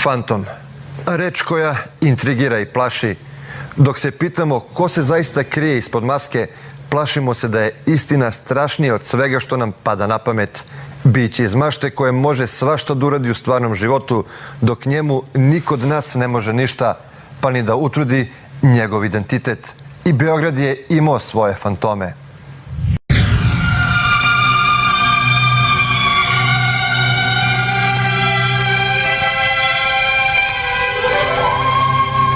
Fantom. Reč koja intrigira i plaši. Dok se pitamo ko se zaista krije ispod maske, plašimo se da je istina strašnija od svega što nam pada na pamet. Biće iz mašte koje može svašta da uradi u stvarnom životu, dok njemu niko od nas ne može ništa, pa ni da utrudi njegov identitet. I Beograd je imao svoje fantome.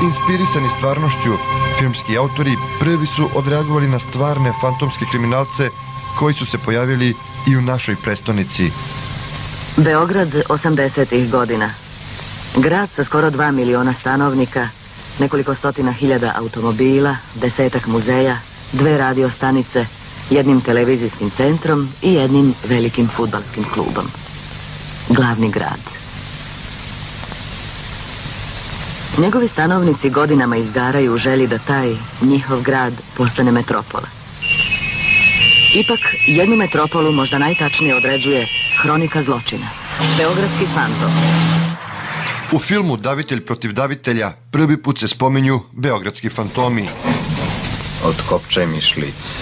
Inspirisani stvarnošću, filmski autori prvi su odreagovali na stvarne fantomske kriminalce koji su se pojavili i u našoj prestonici. Beograd 80-ih godina. Grad sa skoro 2 miliona stanovnika, nekoliko stotina hiljada automobila, 10-ak muzeja, 2 radio stanice, jednim televizijskim centrom i jednim velikim fudbalskim klubom. Glavni grad. Njegovi stanovnici godinama izgaraju u želji da taj njihov grad postane metropola. Ipak, jednu metropolu možda najtačnije određuje hronika zločina. Beogradski fantom. U filmu Davitelj protiv davitelja prvi put se spominju beogradski fantomi. Otkopčaj mi šlic.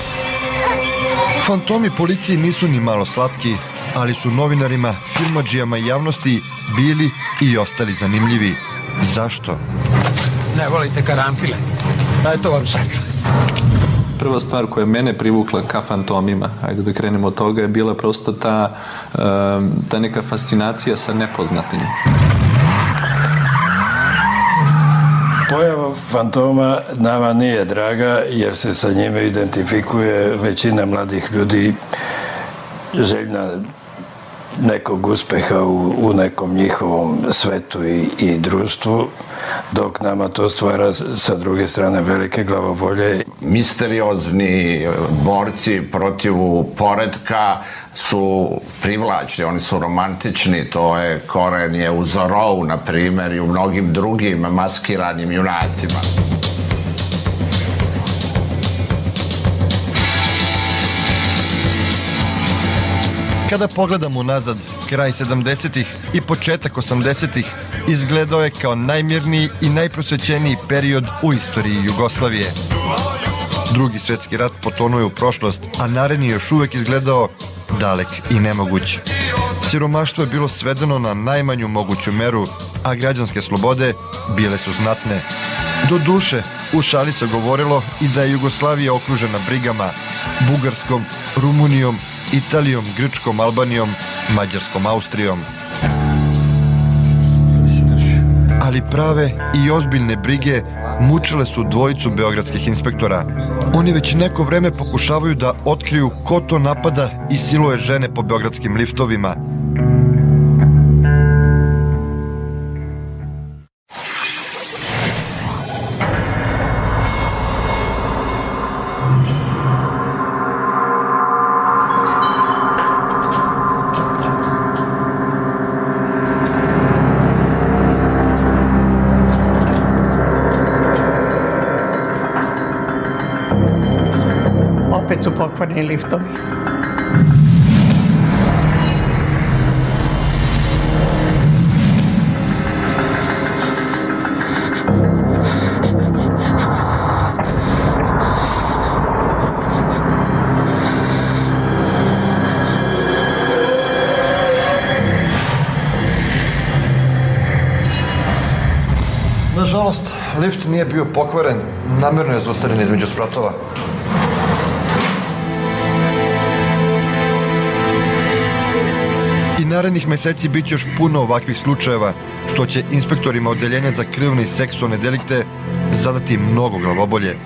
Fantomi policiji nisu ni malo slatki, ali su novinarima, filmadžijama i javnosti bili i ostali zanimljivi. Zašto? Ne volite karampile? Eto vam sad. Prva stvar koja je mene privukla ka fantomima, ajde da krenemo od toga, je bila prosto ta neka fascinacija sa nepoznatim. Pojava fantoma nama nije draga jer se sa njime identifikuje većina mladih ljudi željna nekog uspeha u nekom njihovom svetu i društvu, dok nama to stvara sa druge strane velike glavobolje. Misteriozni borci protiv poretka su privlačni, oni su romantični, to je koren je u Zorou, na primjer, i u mnogim drugim maskiranim junacima. Kada pogledamo nazad, kraj 70-ih i početak 80-ih izgledao je kao najmirniji i najprosvećeniji period u istoriji Jugoslavije. Drugi svjetski rat potonuo je u prošlost, a naredni je još uvek izgledao dalek i nemoguć. Siromaštvo je bilo svedeno na najmanju moguću meru, a građanske slobode bile su znatne. Do duše, u šali se govorilo i da je Jugoslavija okružena brigama, Bugarskom, Rumunijom, Italijom, Grčkom, Albanijom, Mađarskom, Austrijom. Ali prave i ozbiljne brige mučile su dvojicu beogradskih inspektora. Oni već neko vreme pokušavaju da otkriju ko to napada i siluje žene po beogradskim liftovima. Opet su pokvarni liftovi. Nažalost, lift nije bio pokvaren, namerno je zaustavljen između spratova. I narednih meseci bit će još puno ovakvih slučajeva, što će inspektorima odeljenja za krvne i seksualne delikte zadati mnogo glavobolje.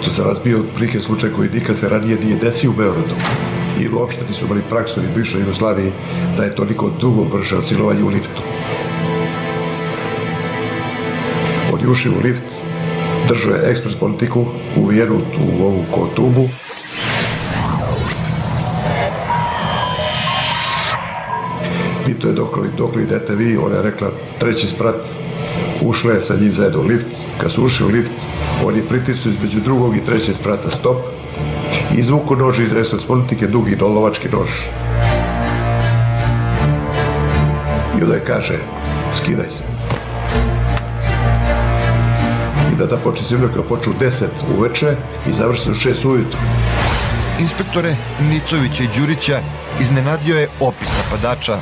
To se razbio otprilike slučaj koji nikad se ranije nije desio u Beogradu. I uopšte nisu imali praksu ni bivšoj Jugoslaviji da je toliko dugo vršao silovanje u liftu. ušli u lift, držao je ekspres politiku uvijeru u ovu kotubu. Pitao je dok li idete vi, ona je rekla 3. sprat, ušla je sa njim zajedno u lift. Kad su ušli u lift, on je pritisnuo između 2. i 3. sprata stop, izvuku nož iz ekspres politike, dugi lovački nož. I onda je kaže, skidaj se. I da počne simulaka počne u 10 uveče i završi u 6 ujutru. Inspektore Nicovića i Đurića iznenadio je opis napadača.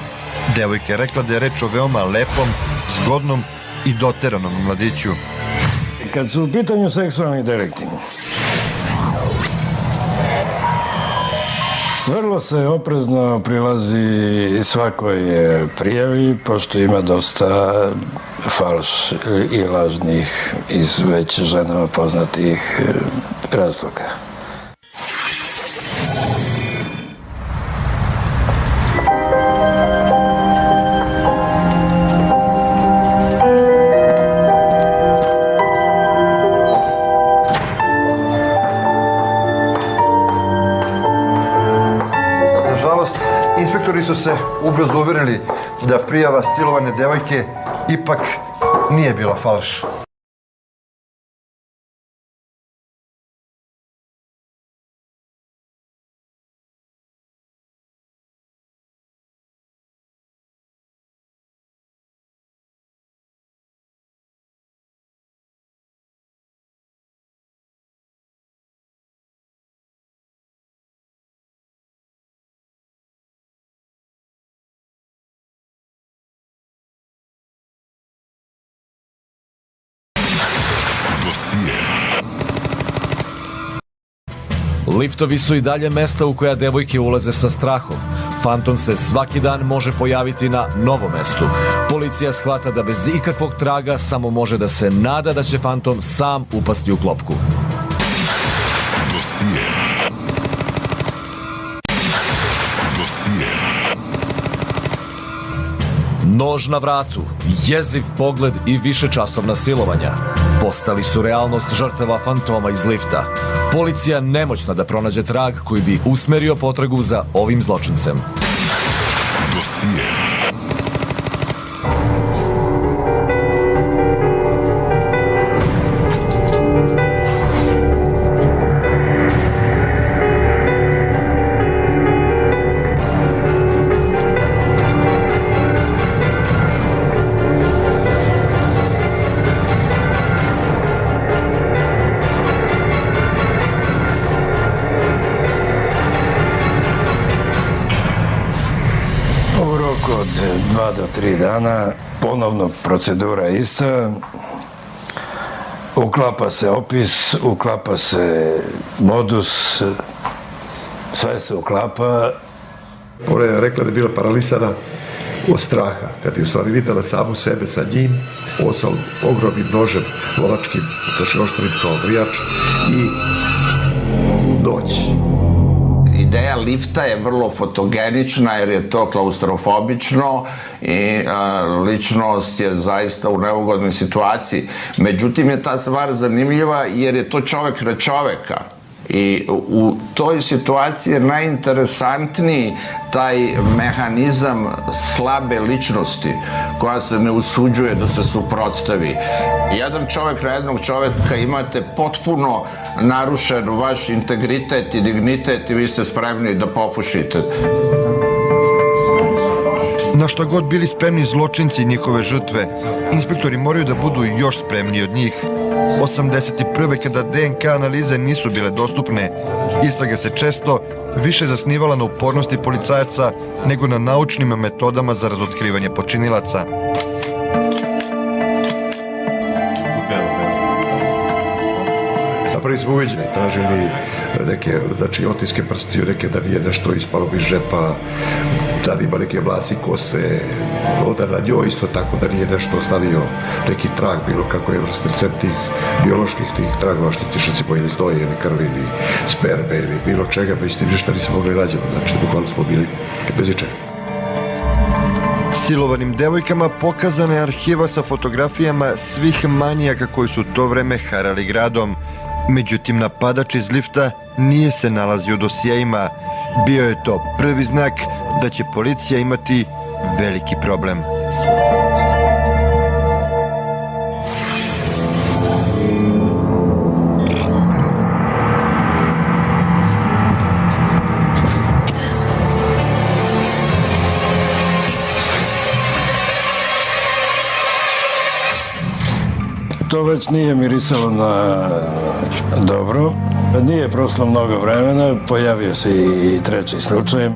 Devojka je rekla da je reč o veoma lepom, zgodnom i doteranom mladiću. Kad su u pitanju seksualni delikti, vrlo se oprezno prilazi svakoj prijavi, pošto ima dosta falš i lažnih iz već ženama poznatih razloga. Inspektori su se ubrzo uvjerili da prijava silovane devojke ipak nije bila falš. Liftovi su i dalje mesta u koja devojke ulaze sa strahom. Fantom se svaki dan može pojaviti na novom mestu. Policija shvata da bez ikakvog traga samo može da se nada da će Fantom sam upasti u klopku. Nož na vratu, jeziv pogled i višečasovna silovanja postali su realnost žrtava Fantoma iz lifta. Policija nemoćna da pronađe trag koji bi usmerio potragu za ovim zločincem. Od 2 do 3 dana, ponovno procedura ista, uklapa se opis, uklapa se modus, sve se uklapa. Ona je rekla da je bila paralisana od straha, kad je u stvari videla samu sebe sa njim, on sa ogromnim nožem, lovačkim, znači oštrim kao grijač, i noć. Ideja lifta je vrlo fotogenična jer je to klaustrofobično i ličnost je zaista u neugodnoj situaciji. Međutim je ta stvar zanimljiva jer je to čovek na čoveka. I u toj situaciji je najinteresantniji taj mehanizam slabe ličnosti koja se ne usuđuje da se suprotstavi. Jedan čovek na jednog čoveka, imate potpuno narušen vaš integritet i dignitet i vi ste spremni da popušite. Na što god bili spremni zločinci i njihove žrtve, inspektori moraju da budu još spremniji od njih. 81. kada DNK analize nisu bile dostupne, istraga se često više zasnivala na upornosti policajaca nego na naučnim metodama za razotkrivanje počinilaca. Napravili smo uviđaj, tražili neke, znači, otiske prstiju, neke da nije nešto ispalo iz žepa, da ima neke vlasi kose, onda na njoj isto tako da nije nešto ostavio neki trag, bilo kako je vrsten tih bioloških tih tragova, što recimo ili znoje, ili krvi, ili sperme, ili bilo čega, međutim ništa nismo mogli nađemo, znači bukvalno smo bili bez ičega. Silovanim devojkama pokazana je arhiva sa fotografijama svih manijaka koji su to vreme harali gradom. Međutim, napadač iz lifta nije se nalazio u dosijejima. Bio je to prvi znak da će policija imati veliki problem. To već nije mirisalo na dobro. Nije prošlo mnogo vremena, pojavio se i treći slučaj.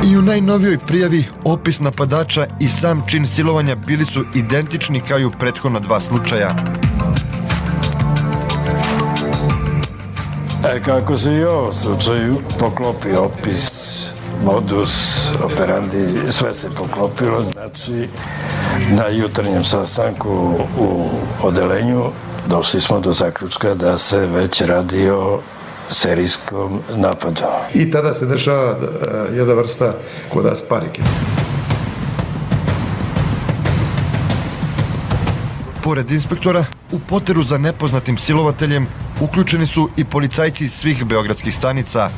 I u najnovijoj prijavi opis napadača i sam čin silovanja bili su identični kao i u prethodna dva slučaja. Kako se i u ovom slučaju poklopi opis, modus operandi, sve se poklopilo, znači na jutarnjem sastanku u odelenju došli smo do zaključka da se već radi o serijskom napadu. I tada se dešava jedna vrsta kod nas panike. Pored inspektora, u poteru za nepoznatim silovateljem uključeni su i policajci iz svih beogradskih stanica.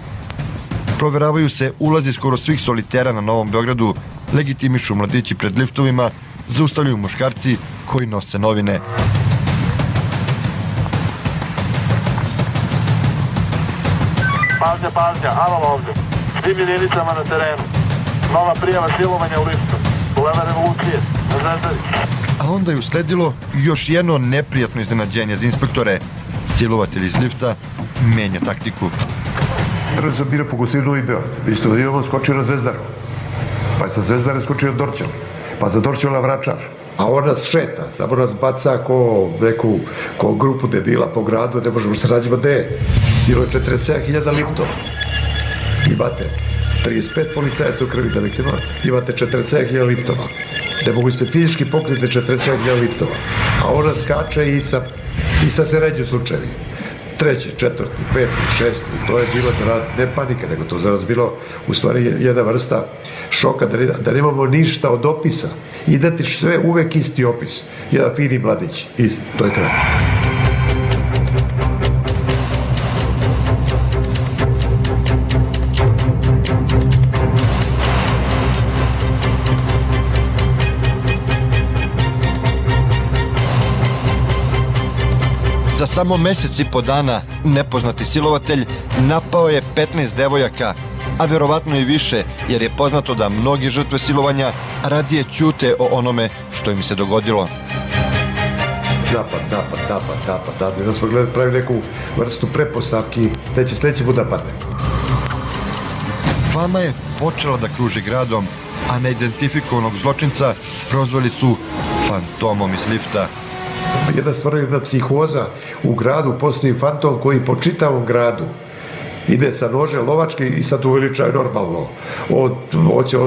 Proveravaju se ulazi skoro svih solitera na Novom Beogradu, legitimišu mladići pred liftovima, zaustavljaju muškarci koji nose novine. Pažnja, Aval ovdje. Svim jedinicama na terenu. Nova prijava silovanja u liftu. Bulevar Revolucije, na Zvezdari. A onda je usledilo još jedno neprijatno iznenađenje za inspektore. Silovatelj iz lifta menja taktiku. Prvo sam bilo fokusirao Novi Beograd. Isto imamo skočio na Zvezdaru. Pa je sa Zvezdare skočio na Dorćol. Pa za Dorćol na Vračar. A on nas šeta, samo nas baca ko grupu debila po gradu, ne možemo šta rađemo gde je. Bilo je 47.000 liftova. Imate 35 policajaca u krvi da liftima, imate 47.000 liftova. Ne mogu se fizički pokriti 47.000 liftova. A on nas skače i sa se ređu slučajevi. Treći, četvrti, peti, šesti, to je bilo za nas ne panika, nego to za nas bilo u stvari jedna vrsta šoka, da nemamo ništa od opisa. Identično sve, uvek isti opis. Jedan fini mladić i to je kraj. Za samo mesec i po dana nepoznati silovatelj napao je 15 devojaka, a verovatno i više, jer je poznato da mnogi žrtve silovanja radije ćute o onome što im se dogodilo. Napad. Da smo pravi neku vrstu prepostavki da će sledeći put napadne. Fama je počela da kruži gradom, a neidentifikovanog zločinca prozvali su fantomom iz lifta. Jedna stvar, jedna psihoza u gradu, postoji fantom koji po čitavom gradu ide sa nožem lovački i sad uveličaju normalno. Hoće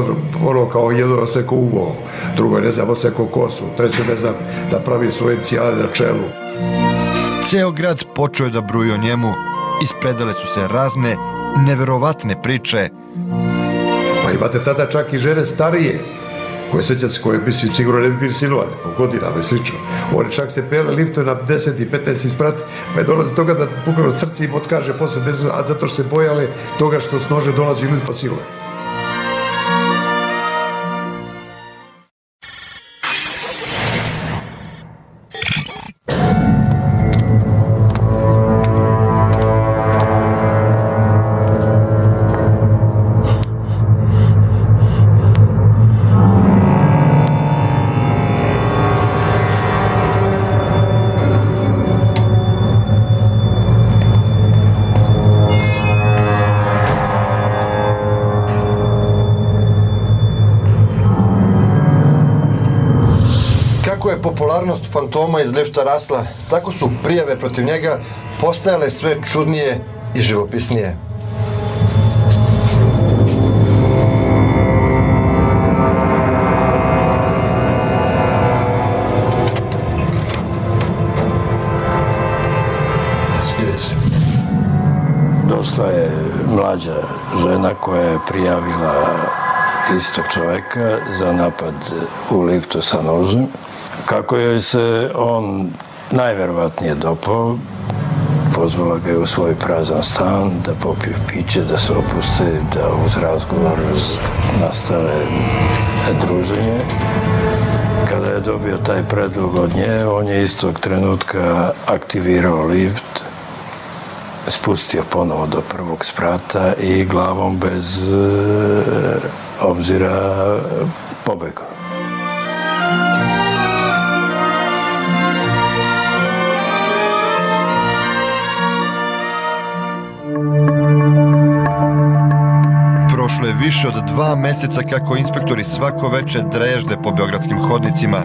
ono kao jedno oseko uvo, drugo ne znam oseko kosu, treće ne znam da pravi svoje cijale na čelu. Ceo grad počeo da bruji o njemu, ispredale su se razne neverovatne priče. Pa imate tada čak i žene starije, koje sećam se, koje mislim sigurno ne bi bili silovane, po godinama i slično. Oni čak se pele liftove na 10 i 15 isprat, pa je dolazi toga da pukano srce im otkaže posle, a zato što se bojale toga što s nože dolazi ljudi pa siluje. Popularnost fantoma iz lifta rasla, tako su prijave protiv njega postajale sve čudnije i živopisnije. vezi. Došla je mlađa žena koja je prijavila istog čoveka za napad u liftu sa nožem. Kako joj se on najverovatnije dopao, pozvala ga je u svoj prazan stan da popiju piće, da se opuste, da uz razgovor nastave druženje. Kada je dobio taj predlog od nje, on je istog trenutka aktivirao lift, spustio ponovo do prvog sprata i glavom bez obzira pobegao. Prošlo je više od 2 meseca kako inspektori svako veče drežde po beogradskim hodnicima.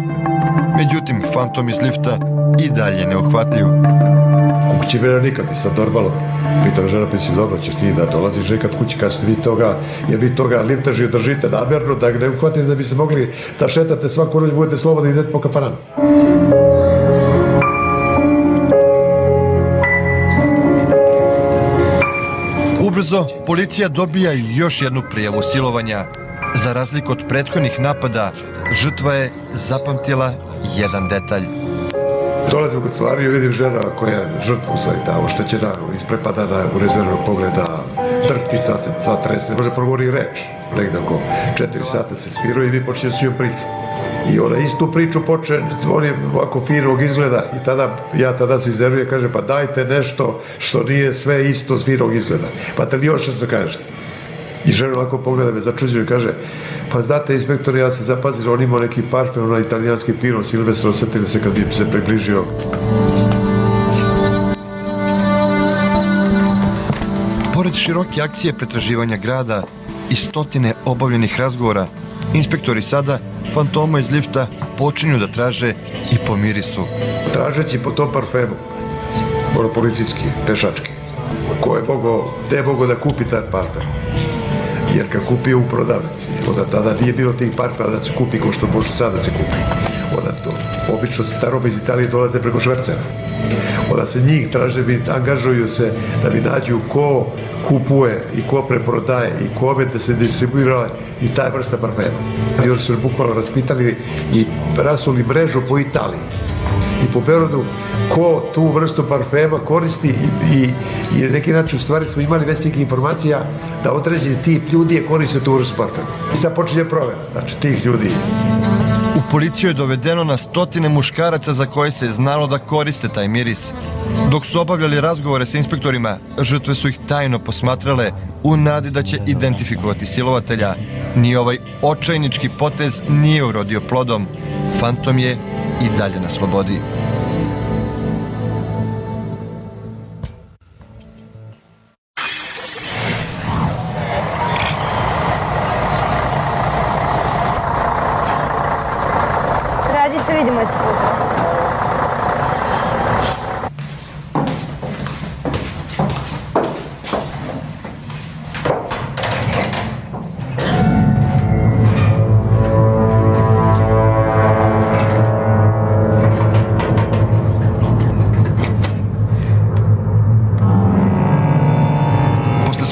Međutim, fantom iz lifta i dalje neuhvatljiv. Kući mene nikad nisam normalno. Pita me žena, pa si dobro, ćeš ti da dolaziš nekad kući, kad ste vi toga liftaži držite namjerno, da ne uhvatite da bi se mogli da šetate svaku noć, budete slobodni i idete po kafanama. Ubrzo, policija dobija još jednu prijavu silovanja. Za razliku od prethodnih napada, žrtva je zapamtila jedan detalj. Dolazim u kancelariju i vidim žena koja je žrtva, u stvari ta oštećena, isprepadana, u rezervnog pogleda, trkti, sva trese, može progovori reč. Negde oko 4 sata se spiruje i mi počinje s njom priču. I ona istu priču počne, on je ovako finog izgleda i ja tada se iznervio i kažem, pa dajte nešto što nije sve isto s finog izgleda. Pa te li još nešto kažete? I žena ovako pogleda me začuđuje i kaže, pa znate inspektor, ja se zapazio, on imao neki parfem, onaj italijanski Pino Silvestro, osjetili se kad bi se približio. Pored široke akcije pretraživanja grada i stotine obavljenih razgovora, inspektori sada fantoma iz lifta počinju da traže i po mirisu. Tražeći po tom parfemu, policijski, pešački, gde je mogao da kupi taj parfem? Jer kad kupio u prodavnici, onda tada nije bilo tih parfema da se kupi ko što može sad da se kupi. Onda to, obično se ta roba iz Italije dolaze preko švercera. Onda se njih traže, angažuju se da bi nađu ko kupuje i ko preprodaje i kome da se distribuira i taj vrsta parfema. I oni su bukvalno raspitali i rasuli mrežu po Italiji i po Beogradu ko tu vrstu parfema koristi i na neki način u stvari smo imali već nekih informacija da određeni tip ljudi koriste tu vrstu parfema. I sad počinje provera, znači tih ljudi. U policiju je dovedeno na stotine muškaraca za koje se je znalo da koriste taj miris. Dok su obavljali razgovore sa inspektorima, žrtve su ih tajno posmatrale u nadi da će identifikovati silovatelja. Ni ovaj očajnički potez nije urodio plodom. Fantom je i dalje na slobodi. Radiće, vidimo se sutra.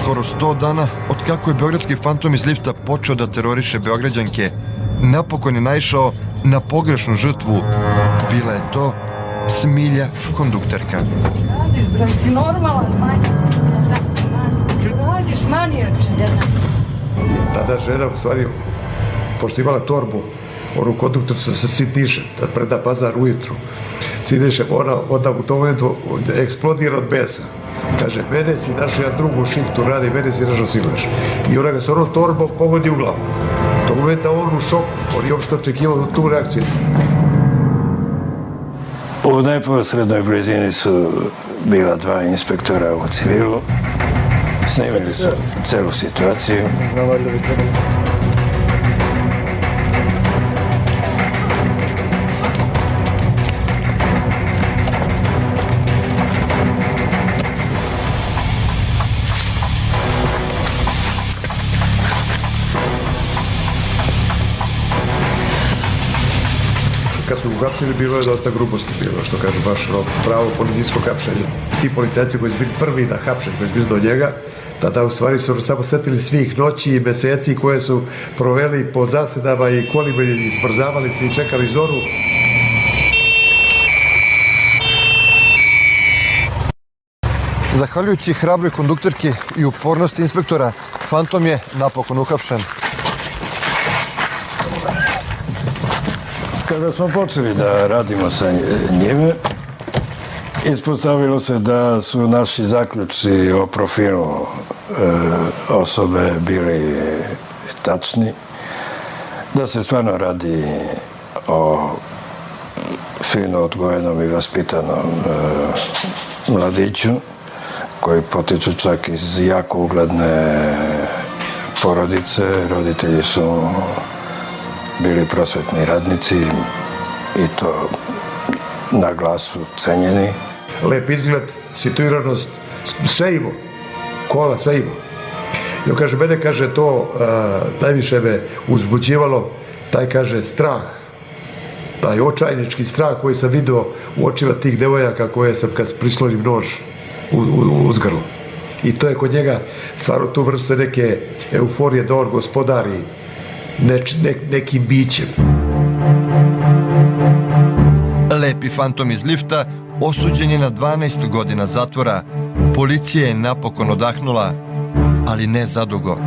Skoro 100 dana od kako je beogradski fantom iz lifta počeo da teroriše Beograđanke, napokon je naišao na pogrešnu žrtvu. Bila je to Smilja, kondukterka. Radiš, bre, si normalan, radiš manijače. Tada žena, u stvari, pošto imala torbu, onu konduktorcu sa sitnišem, da preda pazar ujutru. Sitnišem, ona u tom momentu eksplodira od besa. Kaže, mene si našao ja drugu šihtu radi, mene si našao siguraš. I ona ga s onom torbom pogodi u glavu. U tom momenta on u šoku, on je uopšte očekivao tu reakciju. U neposrednoj blizini su bila 2 inspektora u civilu. Snimili su celu situaciju. Kad su uhapšeni, bilo je dosta grubosti bilo, što kaže baš pravo policijsko hapšenje. Ti policajci koji su bili prvi da hapšen, koji su bili do njega, tada u stvari su samo setili svih noći i meseci koje su proveli po zasedama i kolima i zbrzavali se i čekali zoru. Zahvaljujući hrabroj kondukterki i upornosti inspektora, Fantom je napokon uhapšen. Kada smo počeli da radimo sa njime, ispostavilo se da su naši zaključci o profilu osobe bili tačni, da se stvarno radi o fino odgojenom i vaspitanom mladiću koji potiče čak iz jako ugledne porodice. Roditelji su bili prosvetni radnici i to na glasu cenjeni. Lep izgled, situiranost, sve imao. Kola, sve imao. I on kaže, mene kaže to najviše me uzbuđivalo, taj kaže strah, taj očajnički strah koji sam vidio u očima tih devojaka koje sam kad prislonim nož uz grlo. I to je kod njega stvarno tu vrstu neke euforije da on gospodari nekim bićem. Lepi Fantom iz lifta osuđen je na 12 godina zatvora. Policija je napokon odahnula, ali ne zadugo.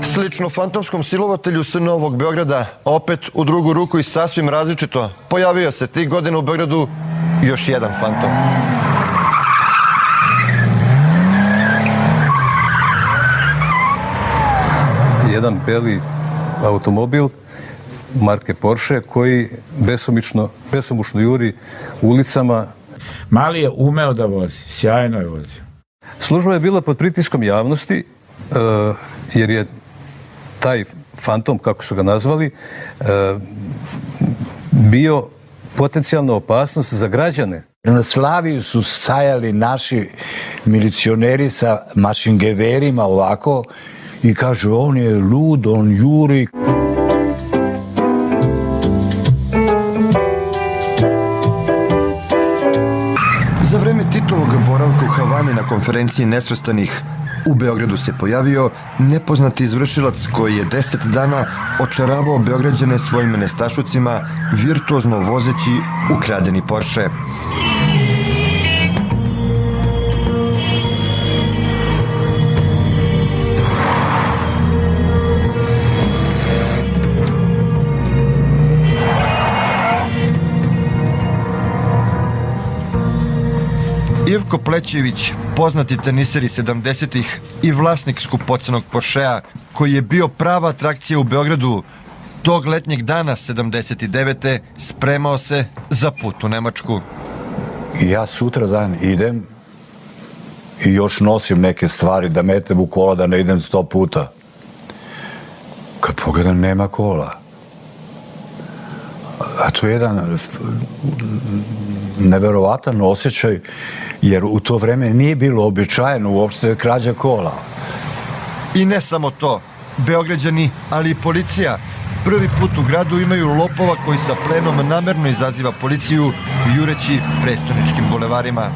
Slično fantomskom silovatelju s Novog Beograda, opet u drugu ruku i sasvim različito, pojavio se tih godina u Beogradu još jedan fantom. Jedan beli automobil marke Porsche koji besomučno juri ulicama. Mali je umeo da vozi, sjajno je vozio. Služba je bila pod pritiskom javnosti jer je taj fantom, kako su ga nazvali, bio potencijalna opasnost za građane. Na Slaviji su stajali naši milicioneri sa mašingeverima ovako i kažu on je lud, on juri. Za vreme Titovog boravka u Havani na konferenciji nesvrstanih u Beogradu se pojavio nepoznati izvršilac koji je 10 dana očaravao Beograđane svojim nestašucima, virtuozno vozeći ukradeni Porsche. Ivko Plećević, poznati teniser iz 70-ih i vlasnik skupocenog Porschea, koji je bio prava atrakcija u Beogradu, tog letnjeg dana 79. spremao se za put u Nemačku. Ja sutra dan idem i još nosim neke stvari da metem u kola, da ne idem 100 puta. Kad pogledam, nema kola. A to je jedan neverovatan osjećaj, jer u to vreme nije bilo običajeno uopšte krađa kola. I ne samo to, Beograđani, ali i policija, prvi put u gradu imaju lopova koji sa plenom namerno izaziva policiju, jureći prestoničkim bulevarima.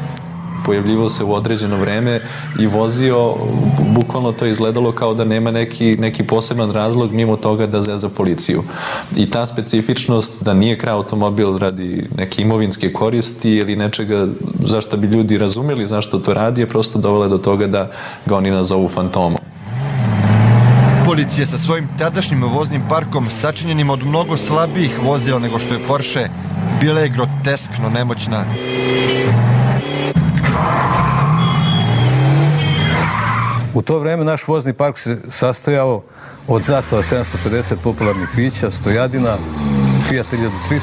Pojavljivao se u određeno vreme i vozio, bukvalno to izgledalo kao da nema neki poseban razlog mimo toga da zeza policiju. I ta specifičnost da nije krao automobil radi neke imovinske koristi ili nečega zašto bi ljudi razumeli zašto to radi je prosto dovela do toga da ga oni nazovu fantomom. Policija sa svojim tadašnjim voznim parkom, sačinjenim od mnogo slabijih vozila nego što je Porsche, bila je groteskno nemoćna. U to vreme naš vozni park se sastojao od Zastava 750 popularnih Fića, Stojadina, Fiat 1300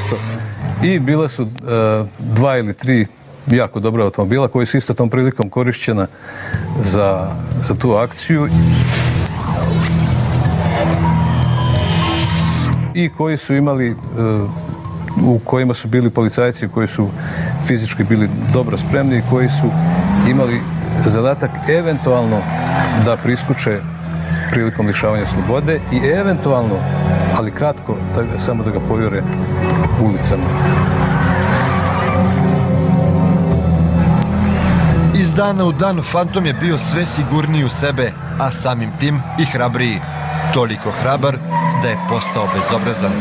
i bile su 2 ili 3 jako dobra automobila koji su isto tom prilikom korišćena za tu akciju i koji su imali, u kojima su bili policajci koji su fizički bili dobro spremni i koji su imali zadatak eventualno da priskuče prilikom lišavanja slobode i eventualno ali kratko, samo da ga pojure ulicama. Iz dana u dan Fantom je bio sve sigurniji u sebe, a samim tim i hrabriji. Toliko hrabar da je postao bezobrazan.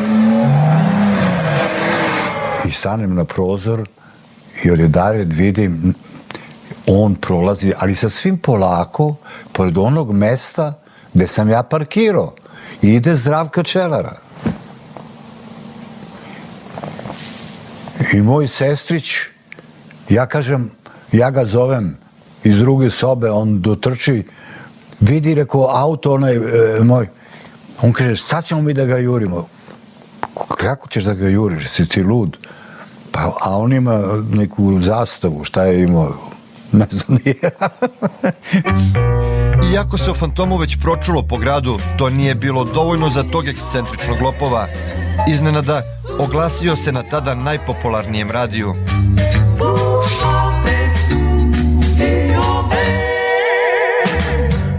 I stanem na prozor i odjedared vidim, on prolazi, ali sa svim polako, pored onog mesta gde sam ja parkirao. I ide Zdravka Čelara. I moj sestrić, ja kažem, ja ga zovem iz druge sobe, on dotrči, vidi, rekao, auto onaj moj. On kaže, sad ćemo mi da ga jurimo. Kako ćeš da ga juriš, si ti lud? Pa, a on ima neku zastavu, šta je imao? Ne znam, nije. Iako se o Fantomu već pročulo po gradu, to nije bilo dovoljno za tog ekscentričnog lopova. Iznenada, oglasio se na tada najpopularnijem radiju.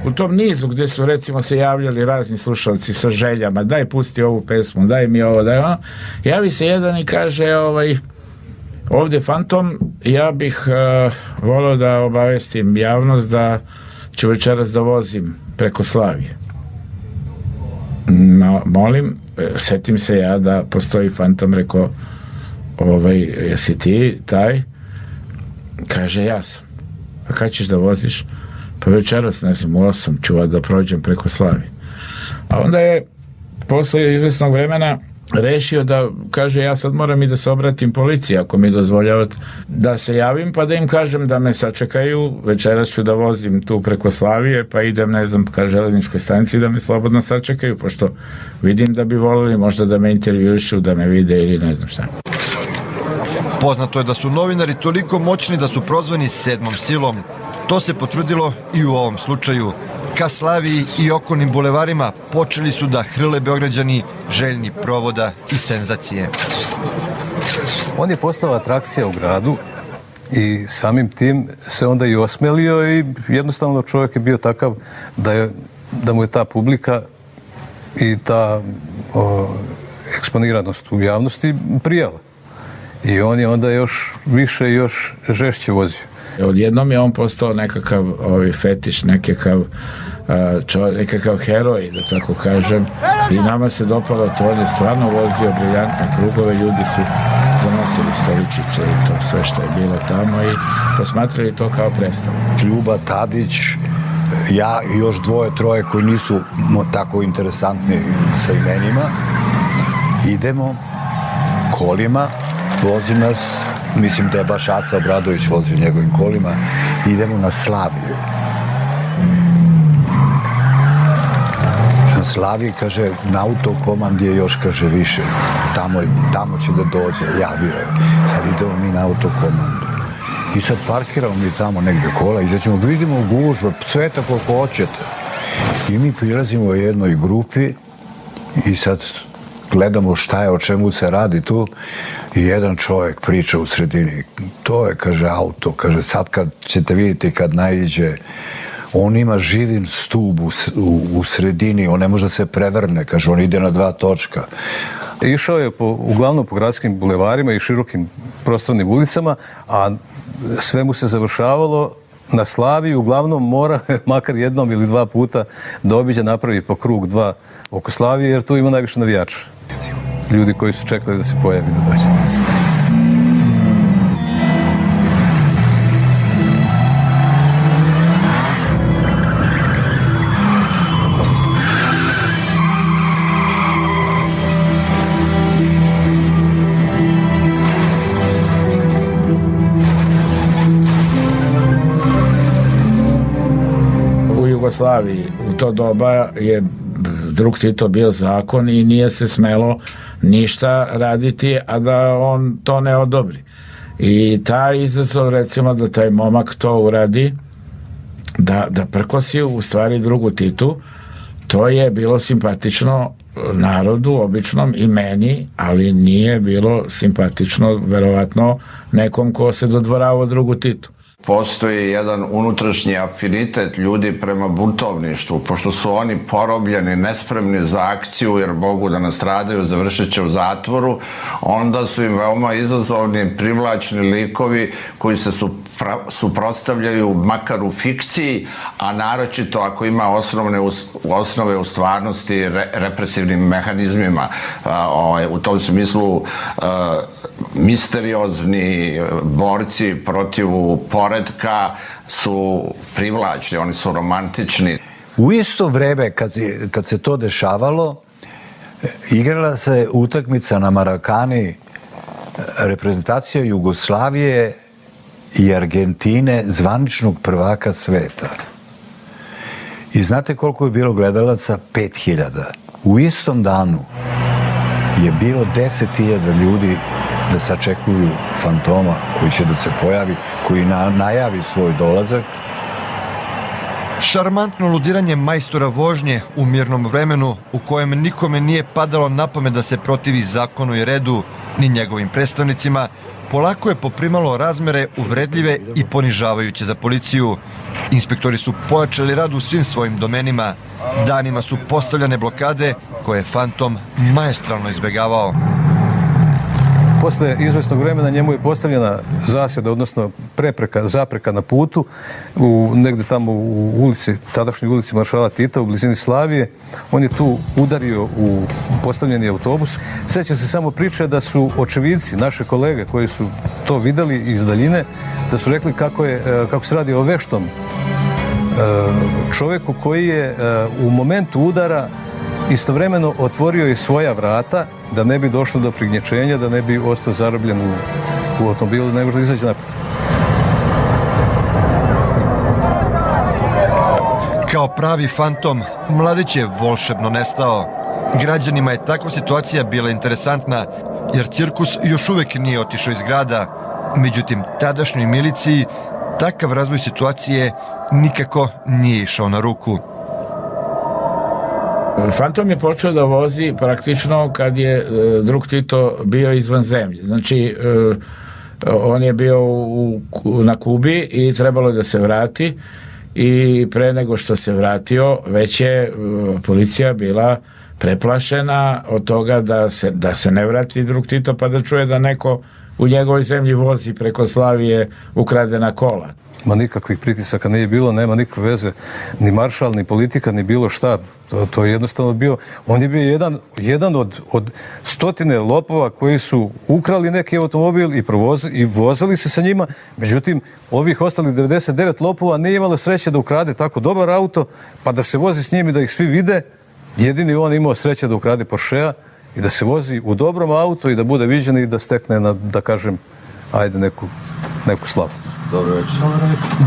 U tom nizu gdje su recimo se javljali razni slušalci sa željama, daj pusti ovu pesmu, daj mi ovo, daj ono, javi se jedan i kaže ovdje Fantom, ja bih volio da obavestim javnost da ću večeras da vozim preko Slavije. Molim, setim se ja da postoji Fantom, rekao, jesi ti taj? Kaže, ja sam. Pa kad ćeš da voziš? Pa večeras, ne znam, u 8 ću da prođem preko Slavije. A onda je posle izvesnog vremena rešio da kaže, ja sad moram i da se obratim policiji, ako mi dozvoljavate da se javim, pa da im kažem da me sačekaju, večeras ću da vozim tu preko Slavije, pa idem, ne znam, ka železničkoj stanici da me slobodno sačekaju, pošto vidim da bi volili možda da me intervjušu, da me vide ili ne znam šta. Poznato je da su novinari toliko moćni da su prozvani 7. silom. To se potvrdilo i u ovom slučaju. Ka Slaviji i okolnim bulevarima počeli su da hrle Beograđani željni provoda i senzacije. On je postao atrakcija u gradu i samim tim se onda i osmelio i jednostavno čovjek je bio takav da mu je ta publika i ta eksponiranost u javnosti prijala. I on je onda još više i još žešće vozio. Odjednom je on postao nekakav fetiš, nekakav heroj, da tako kažem. I nama se dopalo to, on je stvarno vozio briljantne krugove, ljudi su donosili stoličice i to sve što je bilo tamo i posmatrali to kao predstavu. Ljuba Tadić, ja i još 2-3 koji nisu tako interesantni sa imenima, idemo kolima, vozi nas, mislim da je baš Aca Obradović vozio njegovim kolima, idemo na Slaviju. Na Slaviji, kaže, na autokomand je još, kaže, više. Tamo će da dođe, javio je. Sad idemo mi na autokomandu. I sad parkiramo mi tamo negde kola, izaćemo, vidimo gužva, sve tako hoćete. I mi prilazimo u jednoj grupi i sad gledamo šta je, o čemu se radi tu i jedan čovjek priča u sredini. To je, kaže, auto, kaže, sad kad ćete vidjeti kad naiđe, on ima živin stub u sredini, on ne može da se prevrne, kaže, on ide na 2 točka. Išao je uglavnom po gradskim bulevarima i širokim prostornim ulicama, a sve mu se završavalo na Slaviji, uglavnom mora makar 1 ili 2 puta da obiđe, napravi po krug 2 oko Slavije, jer tu ima najviše navijača. Ljudi koji su čekali da se pojavi da dođe. U Jugoslaviji u to doba je drug Tito bio zakon i nije se smelo ništa raditi, a da on to ne odobri. I taj izazov, recimo, da taj momak to uradi, da prkosi u stvari drugu Titu, to je bilo simpatično narodu, običnom i meni, ali nije bilo simpatično, verovatno, nekom ko se dodvoravao drugu Titu. Postoji jedan unutrašnji afinitet ljudi prema buntovništvu, pošto su oni porobljeni, nespremni za akciju jer mogu da nastradaju, završit će u zatvoru, onda su im veoma izazovni, privlačni likovi koji se suprotstavljaju makar u fikciji, a naročito ako ima osnove u stvarnosti represivnim mehanizmima. U tom smislu misteriozni borci protiv poretka su privlačni, oni su romantični. U isto vreme kad se to dešavalo, igrala se utakmica na Marakani, reprezentacija Jugoslavije i Argentine, zvaničnog prvaka sveta. I znate koliko je bilo gledalaca? 5.000. U istom danu je bilo 10.000 ljudi da sačekuju Fantoma koji će da se pojavi, koji najavi svoj dolazak. Šarmantno ludiranje majstora vožnje u mirnom vremenu u kojem nikome nije padalo na pamet da se protivi zakonu i redu, ni njegovim predstavnicima, polako je poprimalo razmere uvredljive i ponižavajuće za policiju. Inspektori su pojačali rad u svim svojim domenima. Danima su postavljane blokade koje je Fantom maestralno izbegavao. Posle izvesnog vremena njemu je postavljena zasjeda, odnosno zapreka na putu, negde tamo u ulici, tadašnjoj ulici Maršala Tita, u blizini Slavije. On je tu udario u postavljeni autobus. Sećam se samo priče da su očevidci, naše kolege koji su to videli iz daljine, da su rekli kako se radi o veštom čoveku koji je u momentu udara istovremeno otvorio i svoja vrata da ne bi došlo do prignječenja, da ne bi ostao zarobljen u automobilu, da ne može da izađe naprijed. Kao pravi Fantom, mladić je volšebno nestao. Građanima je takva situacija bila interesantna, jer cirkus još uvek nije otišao iz grada. Međutim, tadašnjoj miliciji takav razvoj situacije nikako nije išao na ruku. Fantom je počeo da vozi praktično kad je drug Tito bio izvan zemlje. Znači, on je bio na Kubi i trebalo da se vrati i pre nego što se vratio, već je policija bila preplašena od toga da se ne vrati drug Tito pa da čuje da neko u njegovoj zemlji vozi preko Slavije ukradena kola. Ma nikakvih pritisaka nije bilo, nema nikakve veze, ni maršal, ni politika, ni bilo šta. To je jednostavno bio, on je bio jedan od stotine lopova koji su ukrali neki automobil i vozili se sa njima. Međutim, ovih ostalih 99 lopova nije imalo sreće da ukrade tako dobar auto, pa da se vozi s njim i da ih svi vide. Jedini on imao sreće da ukrade Porschea i da se vozi u dobrom autu i da bude viđen i da stekne, da kažem, ajde neku slavu. Dobro večer.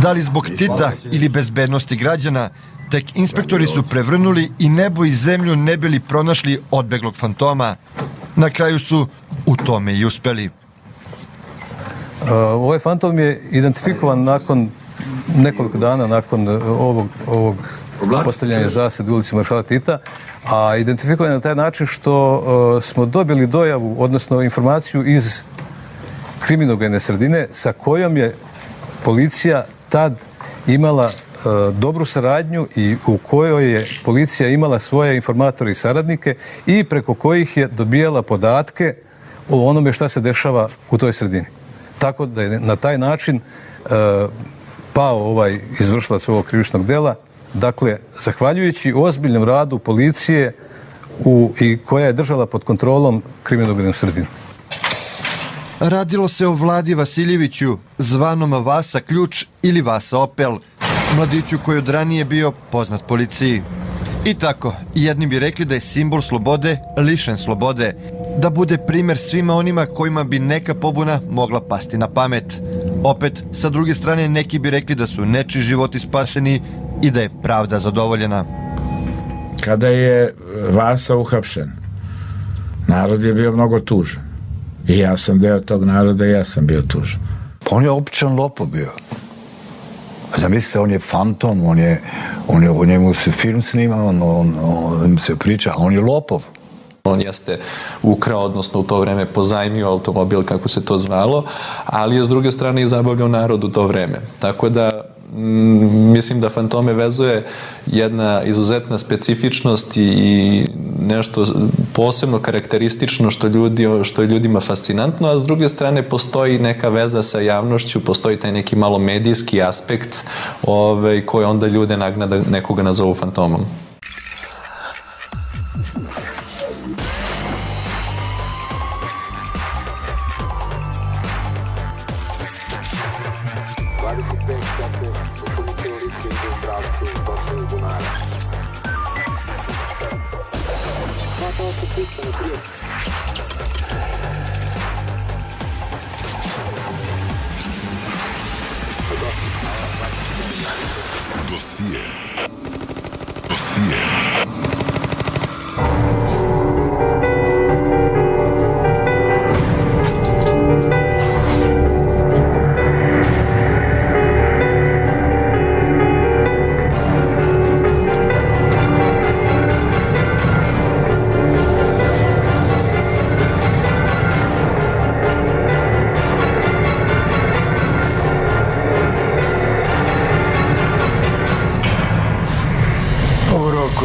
Da li zbog Tita ili bezbednosti građana, tek inspektori su prevrnuli i nebo i zemlju ne bili pronašli odbeglog Fantoma. Na kraju su u tome i uspeli. Ovaj Fantom je identifikovan nakon nekoliko dana nakon ovog postavljanja zasjede u ulici Maršala Tita, a identifikovan je na taj način što smo dobili dojavu, odnosno informaciju iz kriminogene sredine sa kojom je policija tad imala dobru saradnju i u kojoj je policija imala svoje informatore i saradnike i preko kojih je dobijala podatke o onome šta se dešava u toj sredini. Tako da je na taj način pao ovaj izvršilac ovog krivičnog dela. Dakle, zahvaljujući ozbiljnom radu policije i koja je držala pod kontrolom kriminogenu sredinu. Radilo se o Vladi Vasiljeviću, zvanom Vasa Ključ ili Vasa Opel, mladiću koji od ranije bio poznat policiji. I tako, jedni bi rekli da je simbol slobode lišen slobode, da bude primer svima onima kojima bi neka pobuna mogla pasti na pamet. Opet, sa druge strane, neki bi rekli da su nečiji životi spašeni i da je pravda zadovoljena. Kada je Vasa uhapšen, narod je bio mnogo tužan. I ja sam deo tog naroda i ja sam bio tužan. On je običan lopov bio. Zamislite, on je Fantom, o njemu se film snima, on se priča, a on je lopov. On jeste ukrao, odnosno u to vreme pozajmio automobil, kako se to zvalo, ali je s druge strane i zabavljao narod u to vreme. Tako da mislim da Fantome vezuje jedna izuzetna specifičnost i nešto posebno karakteristično što je ljudima fascinantno, a s druge strane postoji neka veza sa javnošću, postoji taj neki malo medijski aspekt koji onda ljude nagna da nekoga nazovu Fantomom.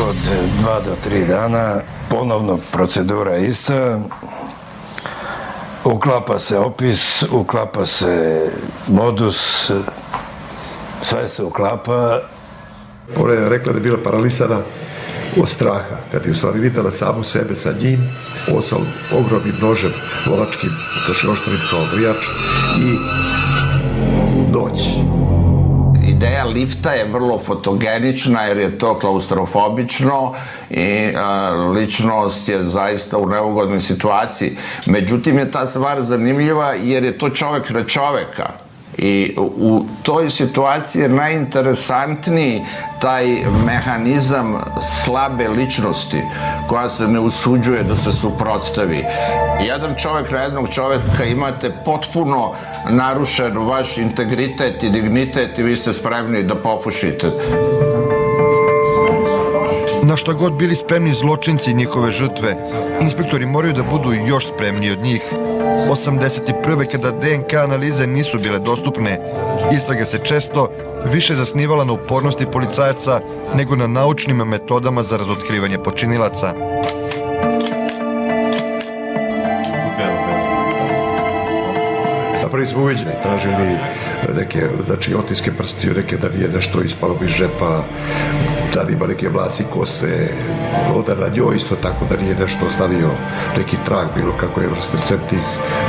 Od 2 do 3 dana, ponovno procedura ista, uklapa se opis, uklapa se modus, sve se uklapa. Ona je rekla da je bila paralisana od straha, kad je u stvari videla samu sebe sa njim, ovo sa ogromnim nožem, lovačkim, oštrim kao grijač i noć. Ideja lifta je vrlo fotogenična jer je to klaustrofobično i ličnost je zaista u neugodnoj situaciji. Međutim je ta stvar zanimljiva jer je to čovek na čoveka. I u toj situaciji je najinteresantniji taj mehanizam slabe ličnosti koja se ne usuđuje da se suprotstavi. Jedan čovek na jednog čoveka imate potpuno narušen vaš integritet i dignitet i vi ste spremni da popušite. Na što god bili spremni zločinci i njihove žrtve, inspektori moraju da budu još spremniji od njih. 81. kada DNK analize nisu bile dostupne, istraga se često više zasnivala na upornosti policajaca nego na naučnim metodama za razotkrivanje počinilaca. Napravi smo uveđenje, tražili neke, znači, otiske prstiju, neke da nije nešto ispalo iz žepa, da ima neke vlasi kose, onda na njoj isto tako da nije nešto ostavio neki trag, bilo kako je vrste tih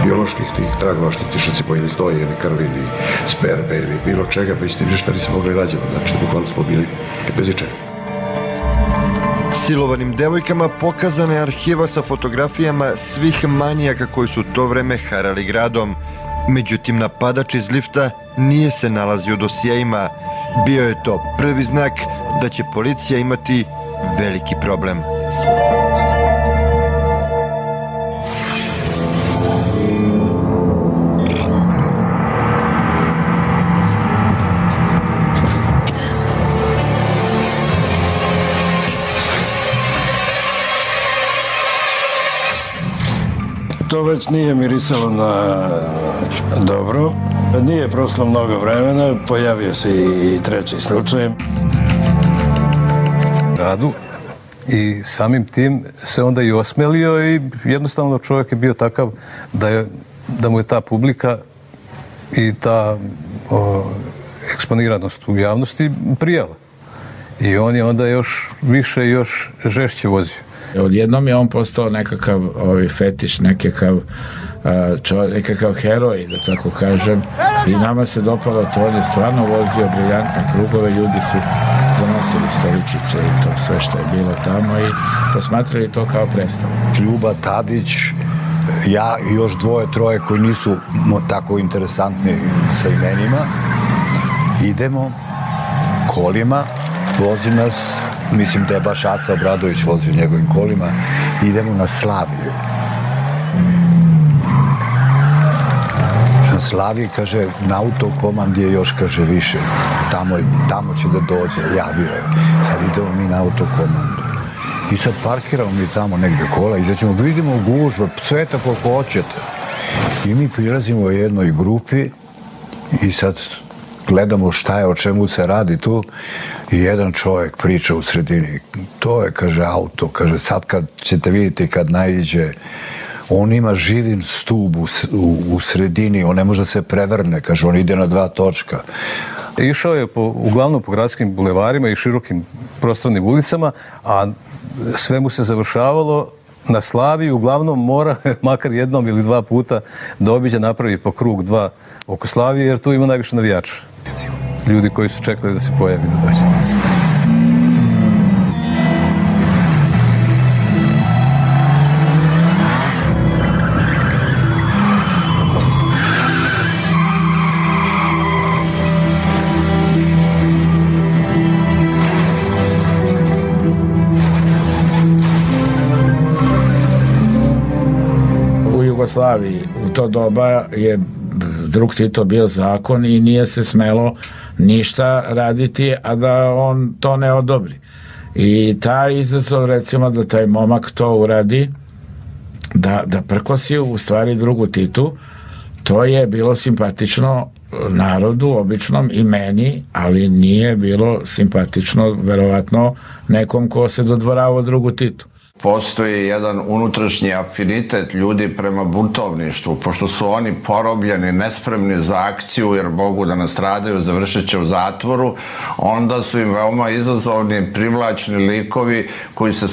bioloških tih tragova, što cišaci ili stoje, ili krvi, ili sperme, ili bilo čega, pa isti ništa nismo mogli nađemo, znači bukvalno smo bili bez ičega. Silovanim devojkama pokazana je arhiva sa fotografijama svih manijaka koji su u to vreme harali gradom. Međutim, napadač iz lifta nije se nalazio u dosijejima. Bio je to prvi znak da će policija imati veliki problem. To već nije mirisalo na dobro. Nije prošlo mnogo vremena, pojavio se i treći slučaj. Radu i samim tim se onda i osmelio i jednostavno čovjek je bio takav da mu je ta publika i ta eksponiranost u javnosti prijala. I on je onda još više i još žešće vozio. Odjednom je on postao nekakav fetiš, nekakav heroj, da tako kažem. I nama se dopalo to, on je stvarno vozio briljantne krugove, ljudi su donosili stoličice i to sve što je bilo tamo i posmatrali to kao predstavu. Ljuba Tadić, ja i još 2-3 koji nisu tako interesantni sa imenima, idemo kolima, vozi nas, mislim da je baš Aca Obradović vozio njegovim kolima, idemo na Slaviju. Na Slaviji, kaže, na autokomandi je još, kaže, više. Tamo će da dođe, javio je. Sad idemo mi na autokomandu. I sad parkiramo mi tamo negdje kola, izaćemo, vidimo gužva, cveta koliko hoćete. I mi prilazimo u jednoj grupi i sad gledamo šta je, o čemu se radi tu i jedan čovjek priča u sredini. To je, kaže, auto, kaže, sad kad ćete vidjeti kad naiđe, on ima živin stub u sredini, on ne može da se prevrne, kaže, on ide na 2 točka. Išao je uglavnom po gradskim bulevarima i širokim prostornim ulicama, a sve mu se završavalo na Slaviji. Uglavnom mora makar jednom ili 2 puta da obiđe, napravi po krug 2 oko Slavije, jer tu ima najviše navijača. Ljudi koji su čekali da se pojavi da dođe. U Jugoslaviji u to doba je drug Tito bio zakon i nije se smelo ništa raditi, a da on to ne odobri. I taj izazov, recimo, da taj momak to uradi, da prkosi u stvari drugu Titu, to je bilo simpatično narodu, običnom, i meni, ali nije bilo simpatično, verovatno, nekom ko se dodvoravao drugu Titu. Postoji jedan unutrašnji afinitet ljudi prema buntovništvu, pošto su oni porobljeni, nespremni za akciju jer mogu da nastradaju, završit će u zatvoru, onda su im veoma izazovni, privlačni likovi koji se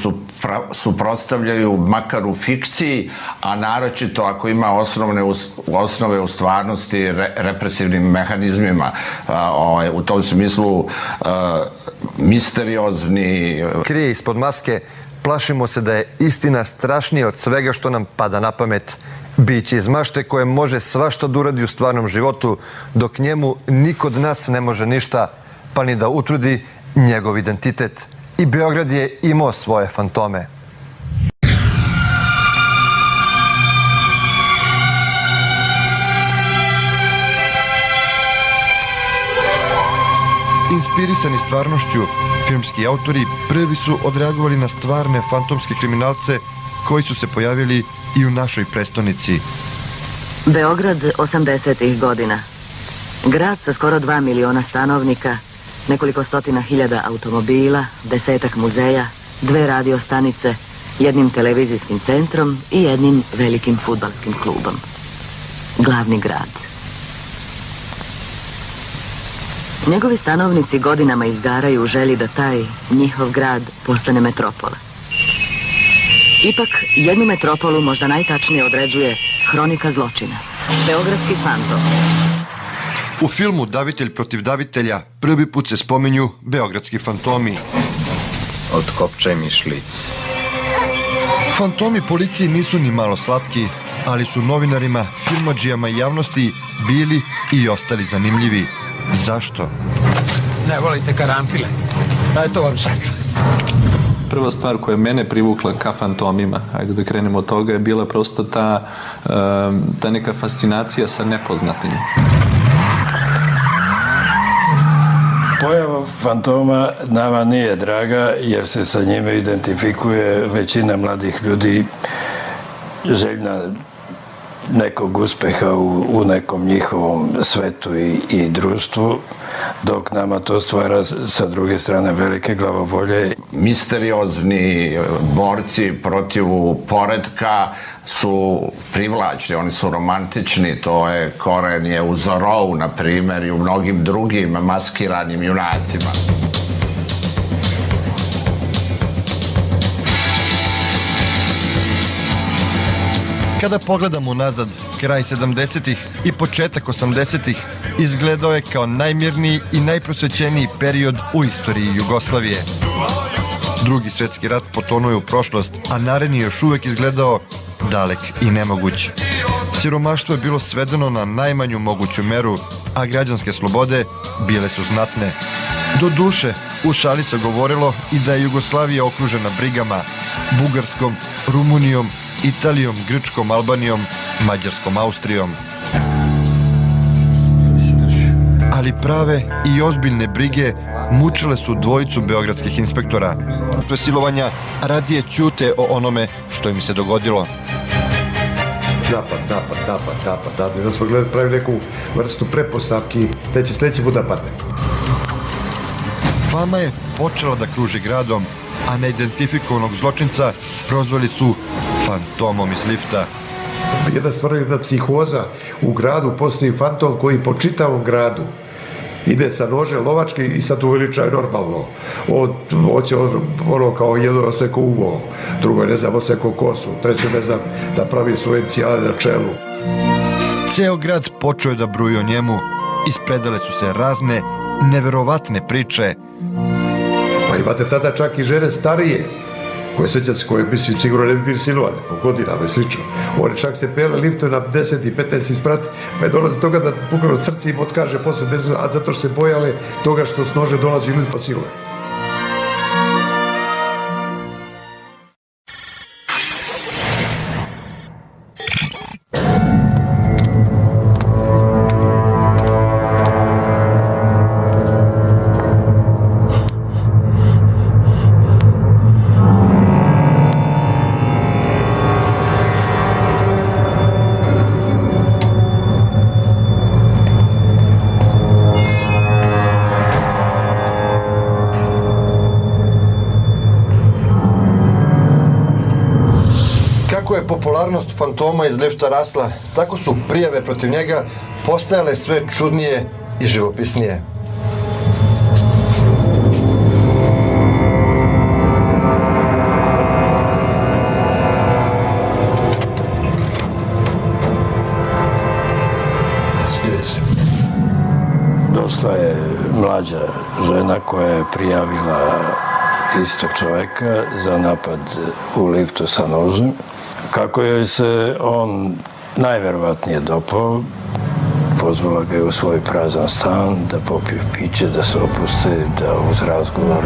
suprotstavljaju makar u fikciji, a naročito ako ima osnove u stvarnosti represivnim mehanizmima. U tom smislu misteriozni. Krije ispod maske. Plašimo se da je istina strašnija od svega što nam pada na pamet. Biće iz mašte koje može svašta da uradi u stvarnom životu, dok njemu niko od nas ne može ništa, pa ni da utrudi njegov identitet. I Beograd je imao svoje fantome. Inspirisani stvarnošću, filmski autori prvi su odreagovali na stvarne fantomske kriminalce koji su se pojavili i u našoj prestonici. Beograd 80-ih godina. Grad sa skoro 2 miliona stanovnika, nekoliko stotina hiljada automobila, 10-ak muzeja, 2 radio stanice, jednim televizijskim centrom i jednim velikim fudbalskim klubom. Glavni grad. Njegovi stanovnici godinama izgaraju u želji da taj njihov grad postane metropola. Ipak, jednu metropolu možda najtačnije određuje hronika zločina. Beogradski fantom. U filmu Davitelj protiv davitelja prvi put se spominju beogradski fantomi. Otkopčaj mi šlic. Fantomi policiji nisu ni malo slatki, ali su novinarima, filmadžijama i javnosti bili i ostali zanimljivi. Zašto? Ne volite karanfile? Eto vam sad. Prva stvar koja je mene privukla ka fantomima, ajde da krenemo od toga, je bila prosto ta neka fascinacija sa nepoznatim. Pojava fantoma nama nije draga jer se sa njime identifikuje većina mladih ljudi željna nekog uspeha u nekom njihovom svetu i društvu, dok nama to stvara sa druge strane velike glavobolje. Misteriozni borci protiv poretka su privlačni, oni su romantični, to je koren je u Zorou, na primjer, i u mnogim drugim maskiranim junacima. Kada pogledamo nazad, kraj 70-ih i početak 80-ih izgledao je kao najmirniji i najprosvećeniji period u istoriji Jugoslavije. Drugi svjetski rat potonuo je u prošlost, a naredni još uvek izgledao dalek i nemoguć. Siromaštvo je bilo svedeno na najmanju moguću meru, a građanske slobode bile su znatne. Do duše, u šali se govorilo i da je Jugoslavija okružena brigama, Bugarskom, Rumunijom, Italijom, Grčkom, Albanijom, Mađarskom, Austrijom. Ali ali prave i ozbiljne brige mučile su dvojicu beogradskih inspektora. Pre silovanja radije ćute o onome što im se dogodilo. Napad. Da smo pravili neku vrstu prepostavki da će sledeći put napadne. Fama je počela da kruži gradom, a neidentifikovanog zločinca prozvali su fantomom iz lifta. Jedna psihoza u gradu, postoji fantom koji po čitavom gradu ide sa nožem lovački i sad uveličaje normalno. Hoće ono kao jedno oseko uvo, drugo je ne znam oseko kosu, treće ne znam da pravi svoje cijale na čelu. Ceo grad počeo je da bruji o njemu, ispredale su se razne neverovatne priče. Pa imate tada čak i žene starije, koje sećate se, koje mislim sigurno ne bi bili silovane, po godinama i slično. Oni čak se pele liftu na 10 i 15 isprat, pa je dolazi toga da bukvalno srce im otkaže posle, a zato što se bojale toga što s nože dolazi ljudi po silove. Kako je popularnost fantoma iz lifta rasla, tako su prijave protiv njega postajale sve čudnije i živopisnije. Došla je mlađa žena koja je prijavila istog čoveka za napad u liftu sa nožem. Kako joj se on najverovatnije dopao, pozvala ga je u svoj prazan stan da popiju piće, da se opuste, da uz razgovor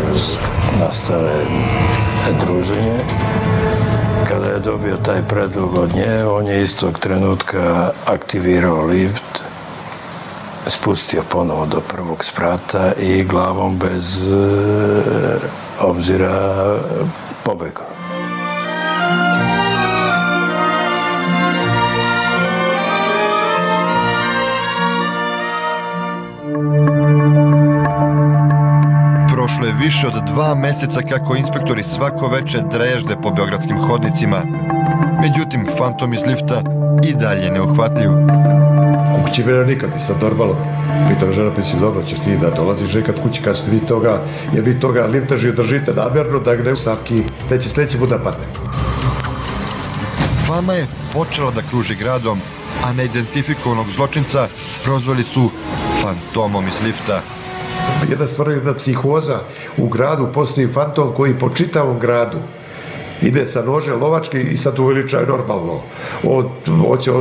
nastave druženje. Kada je dobio taj predlog od nje, on je istog trenutka aktivirao lift, spustio ponovo do prvog sprata i glavom bez obzira pobegao. Prošlo je više od 2 meseca kako inspektori svako veče drežde po beogradskim hodnicima. Međutim, fantom iz lifta i dalje neuhvatljiv. U kući mene nikad nisam normalno. Pitao žena, mislim, dobro, ćeš ti da dolaziš nekad kući kad ste vi toga, jer vi toga liftaži držite namjerno da ne stavki, da će sledeći put napadne. Fama je počela da kruži gradom, a neidentifikovanog zločinca prozvali su fantomom iz lifta. Jedna psihoza u gradu, postoji fantom koji po čitavom gradu ide sa nožem lovački i sad uveličaje normalno. Hoće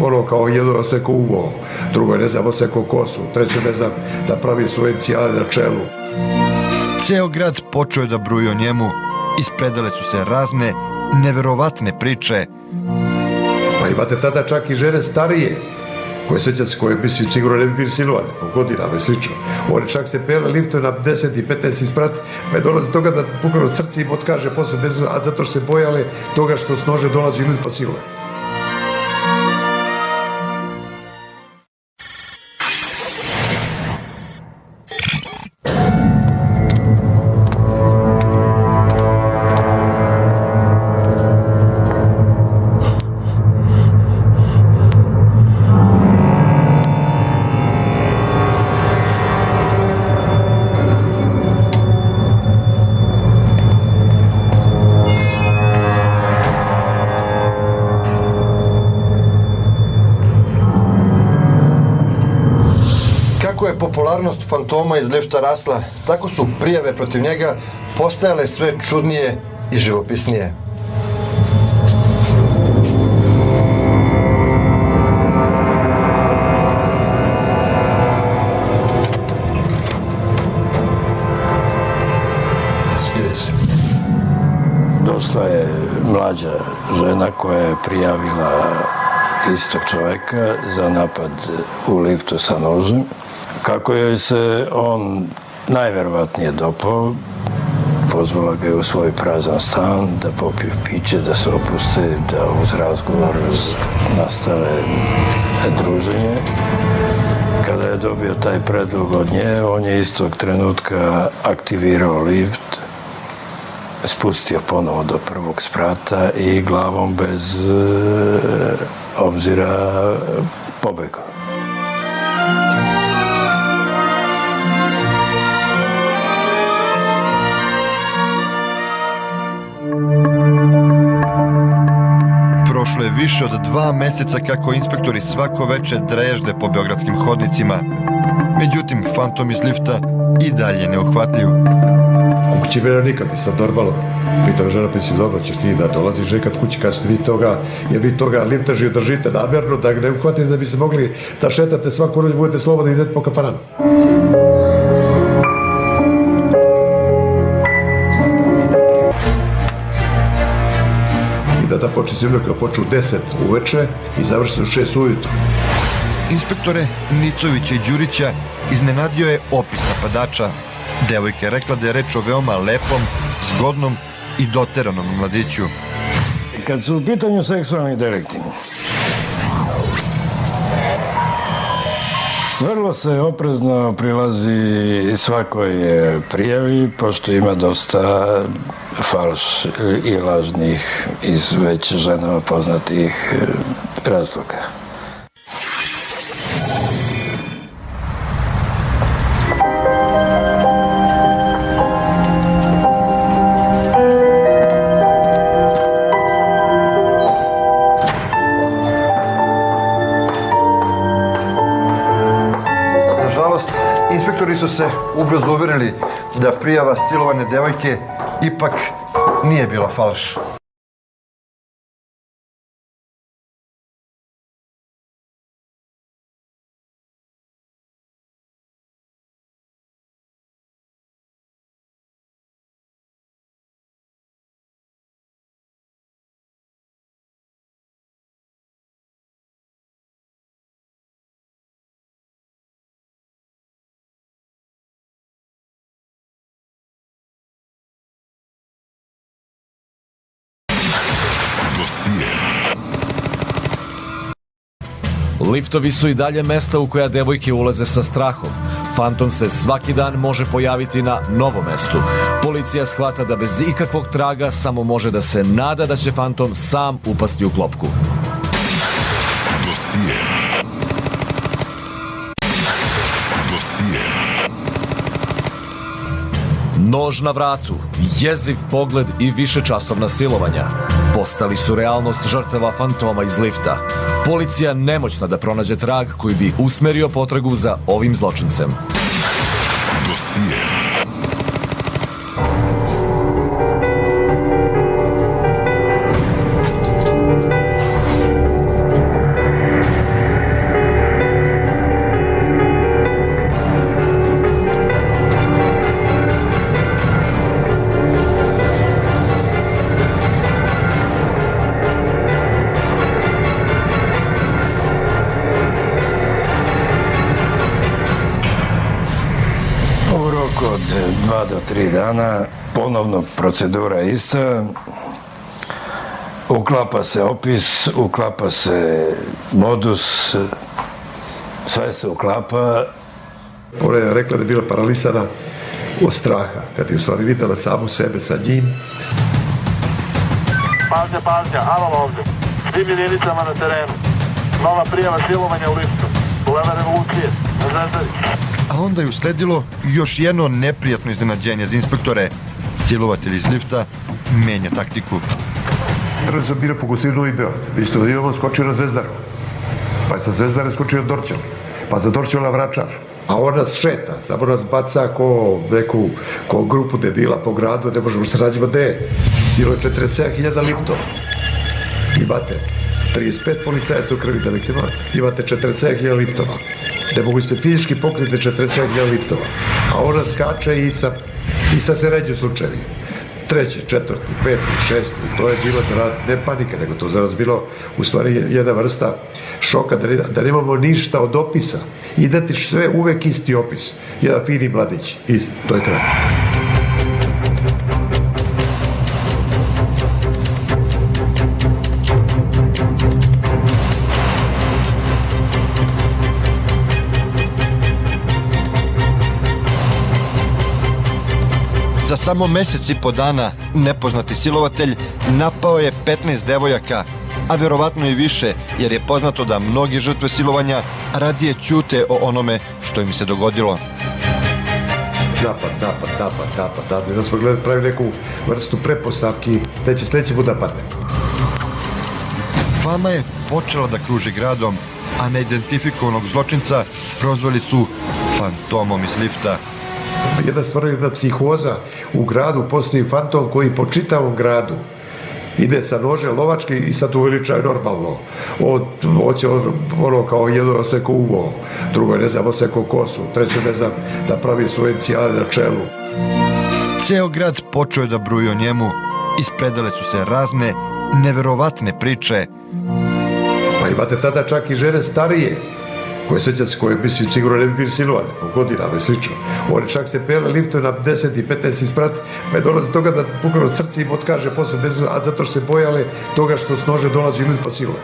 ono kao jedno oseko uvo, drugo je ne znam oseko kosu, treće ne znam da pravi svoje cijale na čelu. Ceo grad počeo je da bruji o njemu, ispredale su se razne neverovatne priče. Pa imate tada čak i žene starije, koje sećate se, koje mislim sigurno ne bi bili silovane, po godinama i slično. Oni čak se pele liftu na 10 i 15 isprat, pa je dolazi toga da bukvalno srce im otkaže posle, a zato što se bojale toga što s nože dolazi ljudi po silove. Kako je popularnost fantoma iz lifta rasla, tako su prijave protiv njega postajale sve čudnije i živopisnije. Došla je mlađa žena koja je prijavila istog čoveka za napad u liftu sa nožem. Kako joj se on najverovatnije dopao, pozvala ga je u svoj prazan stan da popiju piće, da se opuste, da uz razgovor nastave druženje. Kada je dobio taj predlog od nje, on je istog trenutka aktivirao lift, spustio ponovo do prvog sprata i glavom bez obzira pobegao. Prošlo je više od 2 meseca kako inspektori svako veče drežde po beogradskim hodnicima. Međutim, fantom iz lifta i dalje neuhvatljiv. Kući mene nikad nisam normalno. Pitam žena, pa si dobro, ćeš ti da dolaziš nekad kući, kad ste vi toga, jer vi toga liftaži držite namjerno, da ne uhvatite da bi se mogli da šetate svaku noć, budete slobodni i idete po kafanama. I da počne simulaka počne u 10 uveče i završi se u 6 ujutru. Inspektore Nicovića i Đurića iznenadio je opis napadača. Devojka je rekla da je reč o veoma lepom, zgodnom i doteranom mladiću. Kad su u pitanju seksualni delikti, vrlo se oprezno prilazi svakoj prijavi, pošto ima dosta falš i lažnih iz već ženama poznatih razloga. Inspektori su se ubrzo uverili da prijava silovane devojke ipak nije bila falš. Liftovi su i dalje mesta u koja devojke ulaze sa strahom. Fantom se svaki dan može pojaviti na novom mestu. Policija shvata da bez ikakvog traga samo može da se nada da će fantom sam upasti u klopku. Dosije. Nož na vratu, jeziv pogled i višečasovna silovanja. Postali su realnost žrtava fantoma iz lifta. Policija nemoćna da pronađe trag koji bi usmerio potragu za ovim zločincem. Dosije. Od 2 do 3 dana, ponovno procedura ista, uklapa se opis, uklapa se modus, sve se uklapa. Ona je rekla da je bila paralisana od straha, kad je u stvari videla samu sebe sa njim. Pažnja, Aval ovdje, svim jedinicama na terenu. Nova prijava silovanja u liftu, Bulevard Revolucije, na Zvezdari. A onda je usledilo još jedno neprijatno iznenađenje za inspektore. Silovatelj iz lifta menja taktiku. Prvo sam bilo fokusirao Novi Beograd. Vi ste vidimo, skočio na Zvezdaru. Pa je sa Zvezdare skočio na Dorćol. Pa za Dorćol na Vračar. A on nas šeta, samo nas baca ko grupu debila po gradu, ne možemo što nađemo gde je. Bilo je 47.000 liftova. Imate 35 policajaca u krvi, da nekde imate 47.000 liftova. Ne mogu se fizički pokriti 47.000 liftova. A ona skače i sa se ređu slučajevi. treći, četvrti, peti, šesti, to je bilo za nas ne panika, nego to za nas bilo u stvari jedna vrsta šoka da nemamo ništa od opisa i da ti sve uvek isti opis. Jedan fini mladić i to je kraj. Za samo mesec i po dana nepoznati silovatelj napao je 15 devojaka, a verovatno i više, jer je poznato da mnogi žrtve silovanja radije ćute o onome što im se dogodilo. Napad. Da smo pravili neku vrstu prepostavki da će sledeći put da padne. Fama je počela da kruži gradom, a neidentifikovanog zločinca prozvali su fantomom iz lifta. Jedna stvar, jedna psihoza u gradu, postoji fantom koji po čitavom gradu ide sa nože lovački i sad uveličaju normalno. Hoće ono kao jedno oseko uvo, drugo ne znam oseko kosu, treće ne znam da pravi svoje cijale na čelu. Ceo grad počeo je da bruji o njemu, ispredale su se razne neverovatne priče. Pa imate tada čak i žene starije, koje mislim sigurno ne bi bili silovani po godinama i slično. Oni čak se pele liftu na 10 i 15 sprat, pa je dolazi toga da bukvalno srce im otkaže posle 10, a zato što se bojale toga što s nože dolazi lift po silove.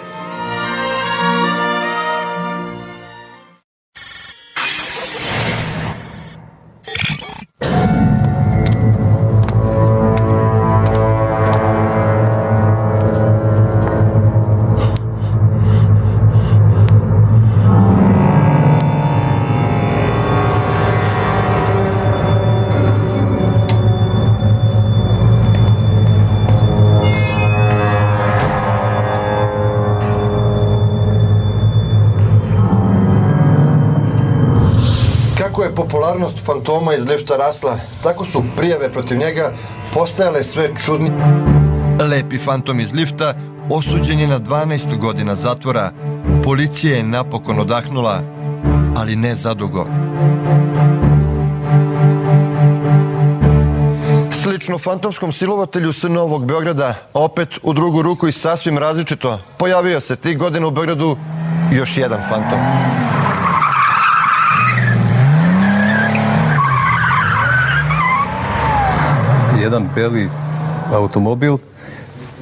Kako je popularnost fantoma iz lifta rasla, tako su prijave protiv njega postajale sve čudnije. Lepi fantom iz lifta osuđen je na 12 godina zatvora. Policija je napokon odahnula, ali ne zadugo. Slično fantomskom silovatelju s Novog Beograda, opet u drugu ruku i sasvim različito, pojavio se tih godina u Beogradu još jedan fantom. Jedan beli automobil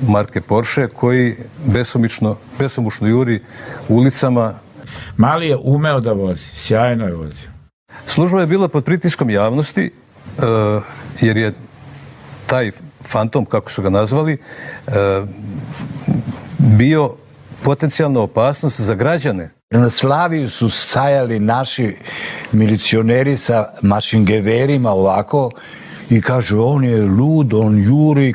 marke Porsche koji besomučno juri ulicama. Mali je umeo da vozi, sjajno je vozio. Služba je bila pod pritiskom javnosti jer je taj fantom, kako su ga nazvali, bio potencijalna opasnost za građane. Na Slaviju su stajali naši milicioneri sa mašingeverima ovako i kažu on je lud, on juri.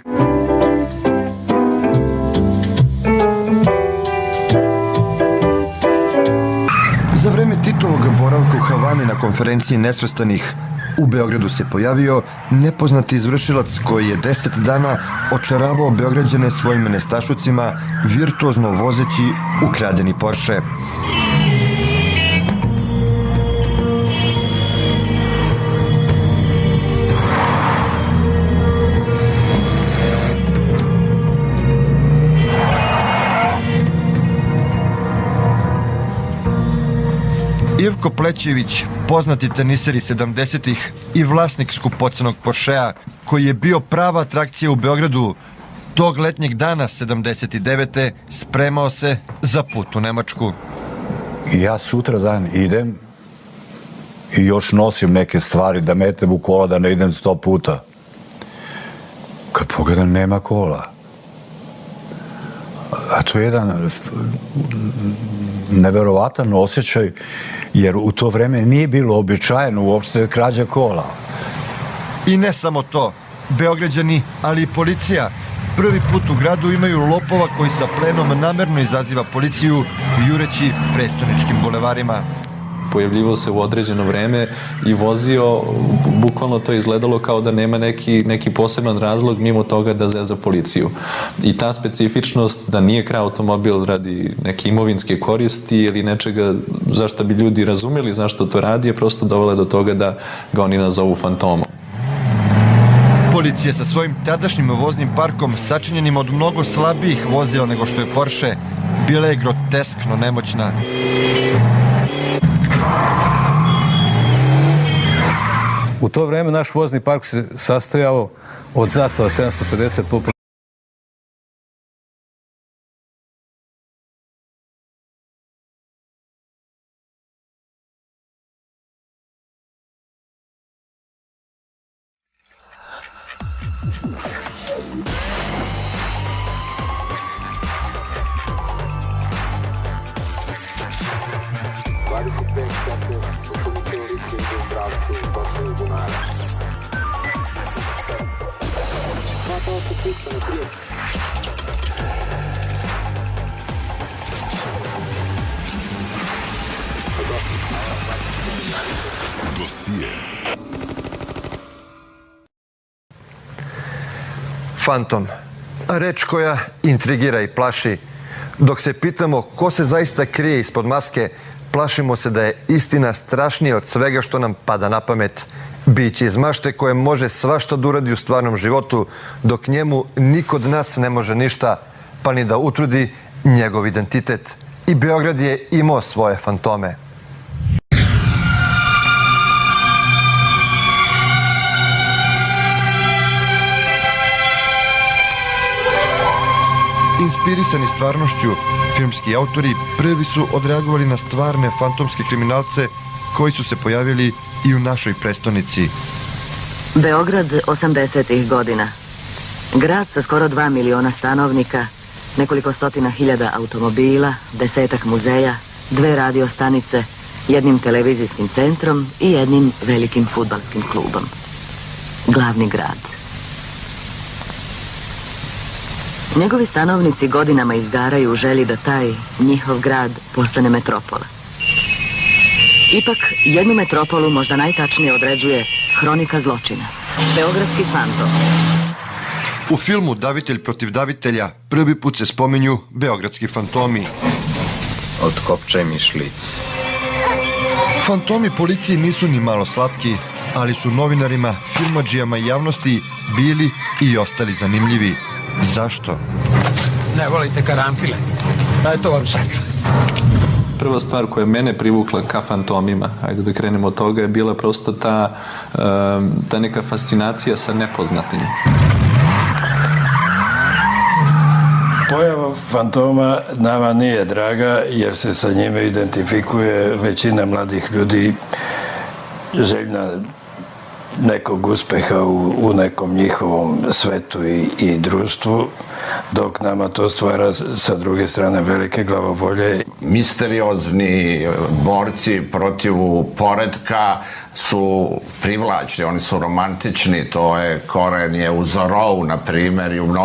Za vreme Titovog boravka u Havani na konferenciji nesvrstanih u Beogradu se pojavio nepoznati izvršilac koji je 10 dana očaravao Beograđane svojim nestašucima, virtuozno vozeći ukradeni Porsche. Ivko Plećević, poznati teniser iz 70-ih i vlasnik skupocenog Porschea, koji je bio prava atrakcija u Beogradu, tog letnjeg dana 79. spremao se za put u Nemačku. Ja sutra dan idem i još nosim neke stvari da metem u kola da ne idem 100 puta. Kad pogledam, nema kola. A to je jedan neverovatan osjećaj, jer u to vreme nije bilo običajeno uopšte krađa kola. I ne samo to, Beograđani, ali i policija, prvi put u gradu imaju lopova koji sa plenom namerno izaziva policiju, jureći prestoničkim bulevarima. Pojavljivo se u određeno vreme i vozio, bukvalno to izgledalo kao da nema neki poseban razlog mimo toga da zeza policiju. I ta specifičnost da nije krao automobil radi neke imovinske koristi ili nečega zašto bi ljudi razumeli zašto to radi je prosto dovela do toga da ga oni nazovu fantomom. policije sa svojim tadašnjim voznim parkom sačinjenim od mnogo slabijih vozila nego što je Porsche bila je groteskno nemoćna. U to vreme naš vozni park se sastojao od Zastava 750 popularnih. Fantom. Reč koja intrigira i plaši. Dok se pitamo ko se zaista krije ispod maske, plašimo se da je istina strašnija od svega što nam pada na pamet. Biće iz mašte koje može svašta da uradi u stvarnom životu, dok njemu niko od nas ne može ništa, pa ni da utrudi njegov identitet. I Beograd je imao svoje fantome. Inspirisani stvarnošću, filmski autori prvi su odreagovali na stvarne fantomske kriminalce koji su se pojavili i u našoj prestonici. Beograd 80-ih godina. Grad sa skoro 2 miliona stanovnika, nekoliko stotina hiljada automobila, 10-ak muzeja, 2 radio stanice, jednim televizijskim centrom i jednim velikim fudbalskim klubom. Glavni grad. Njegovi stanovnici godinama izgaraju u želji da taj njihov grad postane metropola. Ipak, jednu metropolu možda najtačnije određuje hronika zločina. Beogradski fantom. U filmu Davitelj protiv davitelja prvi put se spominju beogradski fantomi. Otkopčaj mi šlic. Fantomi policiji nisu ni malo slatki, ali su novinarima, filmadžijama i javnosti bili i ostali zanimljivi. Zašto? Ne volite karanfile? Eto vam sad. Prva stvar koja je mene privukla ka fantomima, ajde da krenemo od toga, je bila prosto ta neka fascinacija sa nepoznatim. Pojava fantoma nama nije draga jer se sa njime identifikuje većina mladih ljudi željna nekog uspeha u nekom njihovom svetu i društvu, dok nama to stvara sa druge strane velike glavobolje. Misteriozni borci protiv poretka su privlačni, oni su romantični, to je koren je u Zorou, na primjer, i u mnogim